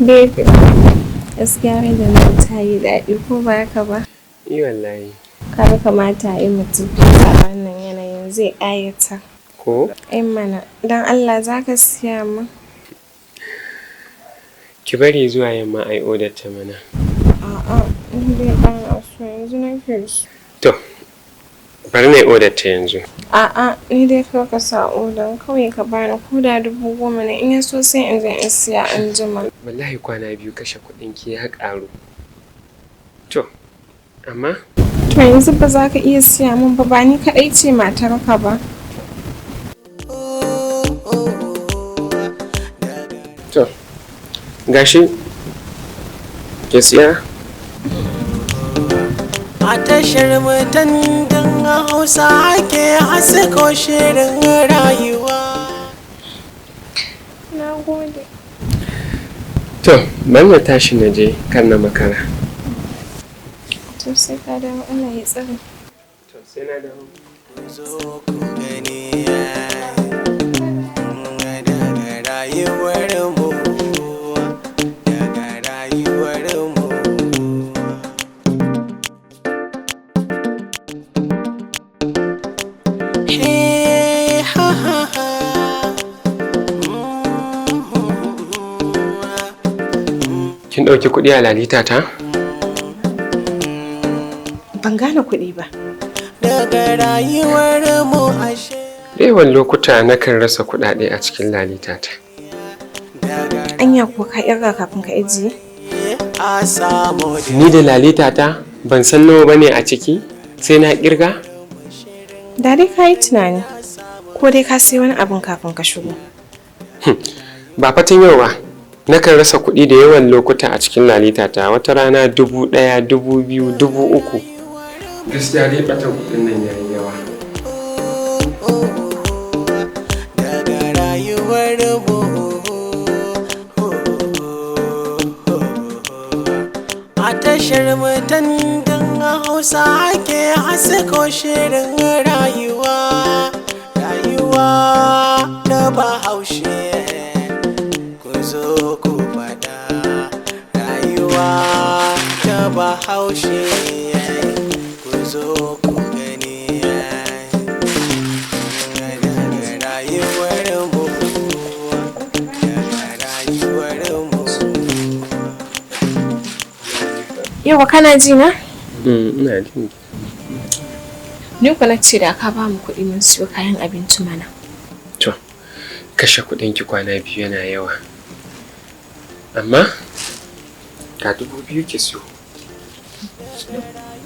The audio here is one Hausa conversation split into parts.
Baby, gaskiya mai da nan ta yi daɗi ko ba haka ba? Yi wallahi. Kaga kamata a yi mutum a wannan yanayin zai ƙayata. Ko? Ai mana, don Allah za ka siya min. Ki bari zuwa yamma ai odar ta mana. A'a, in dai ana so yanzu nake so. To, bari na yi odar ta yanzu. A'a, ni dai kawai ka sa odan kawai ka bani ko da 10,000 ne in ya so sai in je in siya an jima. Wallahi kwana biyu kashe kuɗin ki ya ƙaru. To, amma? To yanzu ba za ka iya siya min ba ni kaɗai ce matarka ba. To, gashi, ki siya? A tashar mutan Hausa ake hasko shirin rayuwa. Na gode. To, bari na tashi na je kan na makara. To sai ka dawo Allah ya tsare. To sai na dawo. Zo ku gani daga rayuwar mu, daga rayuwar mu. Hey, ha ha ha. Kin ɗauki kuɗi a lalita ta? Ban gane kuɗi ba. Daga rayuwar mu ashe. Da yawan lokuta nakan rasa kuɗaɗe a cikin lalita ta. Anya ko ka irga kafin ka ajiye? Ni da lalita ta ban san nawa bane a ciki sai na kirga? Da dai ka yi tunani ko dai ka sai wani abin kafin ka shigo. Ba fatan yau ba. Nakan rasa kuɗi da yawan lokuta a cikin lalita ta wata rana 1,000, 2,000, 3,000. Gaskiya dai ɓatan kuɗin nan yayi yawa. Daga rayuwar mu, a tashar mutan Hausa ake hasko shirin rayuwa, rayuwa ta Bahaushe. Ku zo ku faɗa rayuwa ta Bahaushe. Ku zo ku gani daga rayuwar mu, daga rayuwar mu. Yawa kana ji na? Ina jin. Ni ku na ce da ka ba mu kuɗi mun siyo kayan abinci mana. To, kashe kuɗin ki kwana biyu yana yawa. Amma ga 2,000 ki siyo.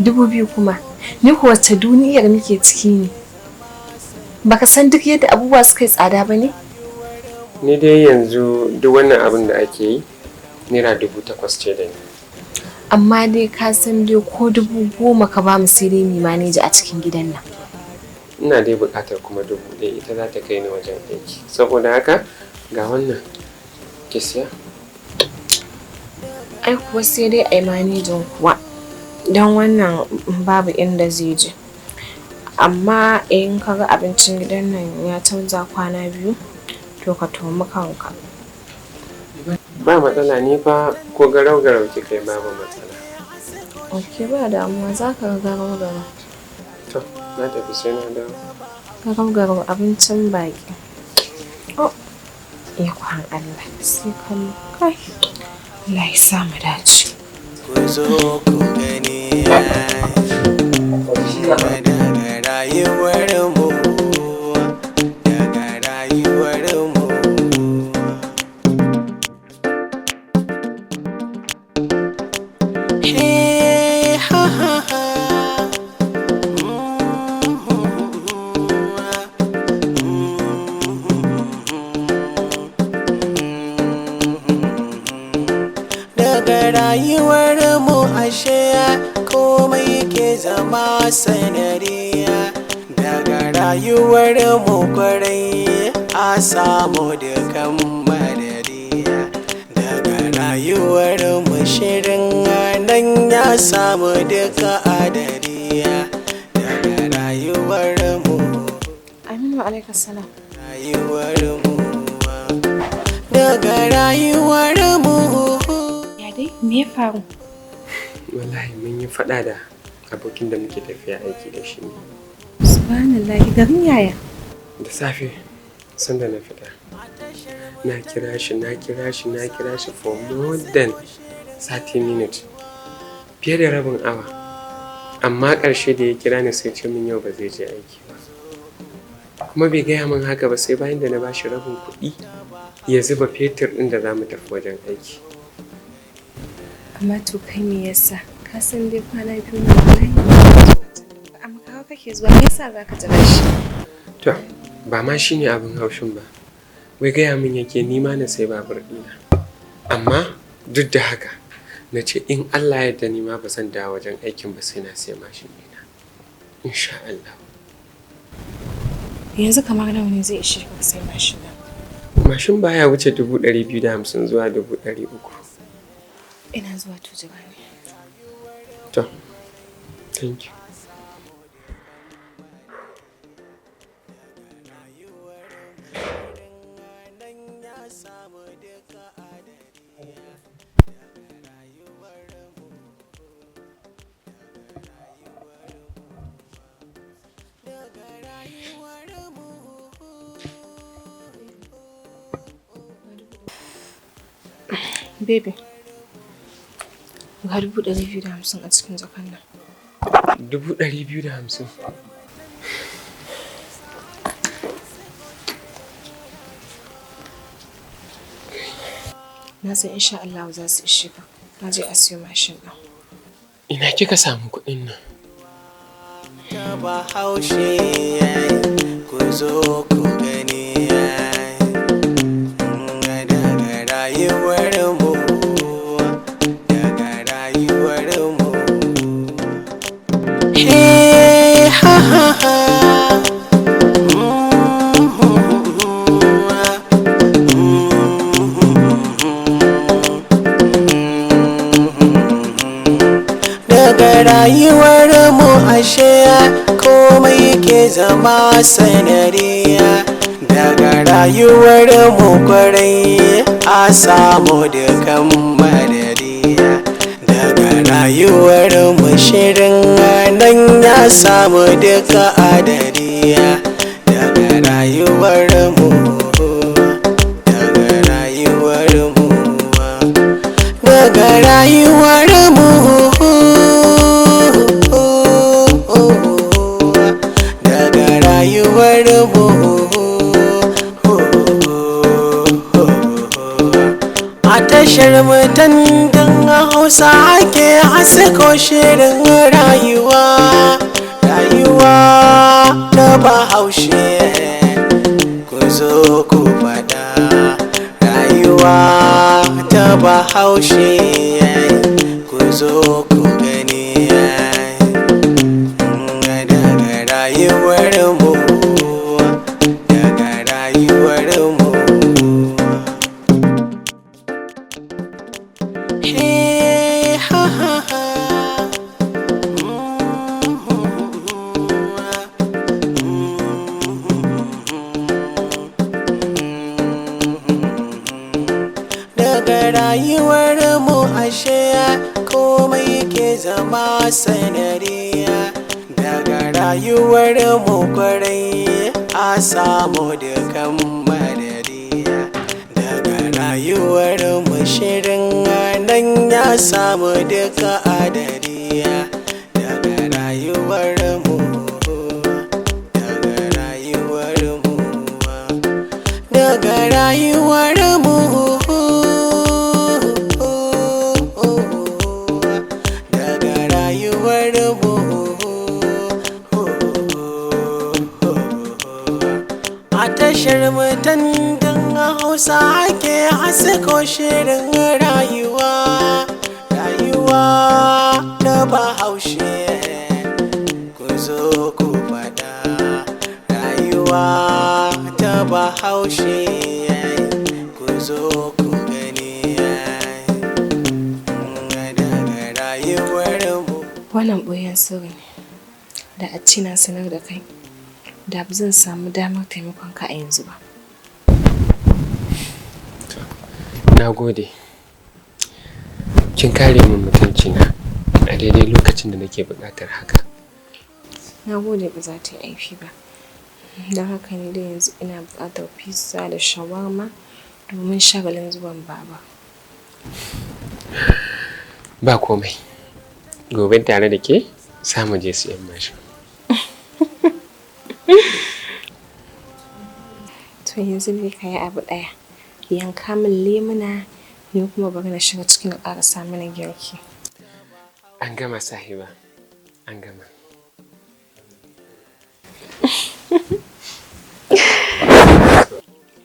2,000 kuma. Ni kuwa wacce duniyar muke ciki ne. Baka san duk yadda abubuwa suka yi tsada ba ne? Ni dai yanzu duk wannan abin da ake yi naira 8,000 ce da ni. Amma dai ka san dai ko 10,000 ka ba mu sai dai mu maneji a cikin gidan nan. Ina dai buƙatar kuma 1,000 ita za ta kai ni wajen aiki. Saboda haka ga wannan ki siya. Ai kuwa sai dai ai manejin kuwa. Don wannan babu inda zai je. Amma in ka ga abincin gidan nan ya canza kwana biyu to ka tuhumi kanka. Ba matsala ni fa ko garau-garau kika yi babu matsala. Ok ba damuwa za ka ga garau-garau. To, na tafi sai na dawo. Garau-garau abincin baki. Oh, ikon Allah sai kallo kai. Allah ya sa mu dace. Ku zo ku gani daga rayuwar mu, daga rayuwar mu. Hey, ha ha ha. Daga rayuwar mu ashe komai ke zama sanadiyya. Daga rayuwar mu kwarai a samu dukan madadiya. Daga rayuwar mu shirin nan ya samu duka adadiya. Daga rayuwar mu, Aminu alaikum salam. rayuwar mu. daga rayuwar mu. Ya dai me ya faru? Wallahi mun yi faɗa da abokin da muke tafiya aiki da shi ne. Subhanallah, garin yaya? Da safe sanda na fita. Na kira shi for more than 30 minutes. Fiye da rabin awa. Amma ƙarshe da ya kira ni sai ce min yau ba zai je aiki ba. Kuma bai gaya min haka ba sai bayan da na bashi rabin kuɗi ya zuba fetur ɗin da za mu tafi wajen aiki. Amma to kai me yasa? Ka san dai kwana biyu na wallahi. Amma kawo kake zuwa me yasa za ka jira shi? To, ba ma shi ne abin haushin ba. Wai gaya min yake nima na sai babur ɗina. Amma duk da haka na ce in Allah ya yarda nima ba zan dawo wajen aikin ba sai na sai mashin ɗina. Insha Allah. Yanzu kamar nawa ne zai ishe ka sai mashin nan? Mashin baya wuce 250 zuwa 300. Ina zuwa to jira ne. To, thank you. Baby, ga 250 a cikin jakan nan. 250? Na san insha Allah za su ishe ka. Na je a siyo mashin ɗin. Ina kika samu kuɗin nan? Ta Bahaushe ku zo ku gani daga rayuwar mu, daga rayuwar mu. Hey, ha ha ha. Daga rayuwar mu ashe komai ke zama sanariya, daga rayuwar mu kwarai a samu dukan madariya, daga rayuwar mu shirin nan ya samu duka adariya, daga rayuwar mu, daga rayuwar mu, daga rayuwar mu. A tashar mutan Hausa ake hasko shirin rayuwa, rayuwa ta Bahaushe ku zo ku faɗa, rayuwa ta Bahaushe ku zo ku gani daga rayuwar mu, daga rayuwar mu. Hey, ha ha ha. Daga rayuwar mu ashe komai ke zama sanariya, daga rayuwar mu kwarai a samu dukan madariya, daga rayuwar mu shirin nan ya samu duka adariya, daga rayuwar mu, daga rayuwar mu, daga rayuwar mu, daga rayuwar mu. A tashar mutan Hausa ake hasko shirin rayuwa, rayuwa ta Bahaushe ku zo ku faɗa, rayuwa ta Bahaushe ku zo ku gani daga rayuwar mu. Wannan ɓoyen sirri ne. Da a ce na sanar da kai, da ba zan samu damar taimakon ka a yanzu ba. Na gode. Kin kare min mutuncina a daidai lokacin da nake buƙatar haka. Na gode ba za ta yi aiki ba. Don haka ne da yanzu ina buƙatar pizza da shawarma domin shagalin zuwan baba. Ba komai. Gobe tare da ke samu je siyan mashin. To yanzu ne ka yi abu ɗaya. Yanka min lemuna ni kuma bari na shiga cikin ƙarasa mana girki. An gama sahiba. An gama.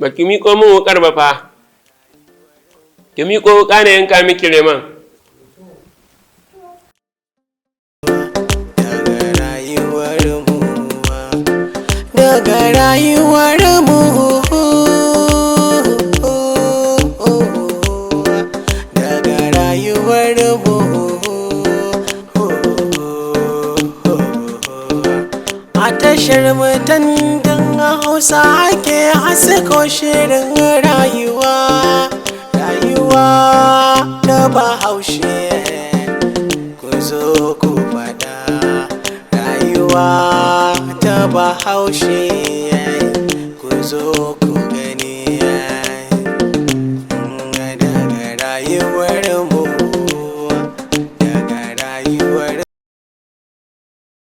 Ba ki miƙo min wuƙar ba fa. Ki miƙo wuƙa na yanka miki leman. Daga rayuwar mu, daga rayuwar mu, a tashar mu tandin Hausa ake hasko shirin rayuwa, rayuwa ta Bahaushe, ku zo ku faɗa rayuwa ta Bahaushe, ku zo ku gani daga rayuwar mu.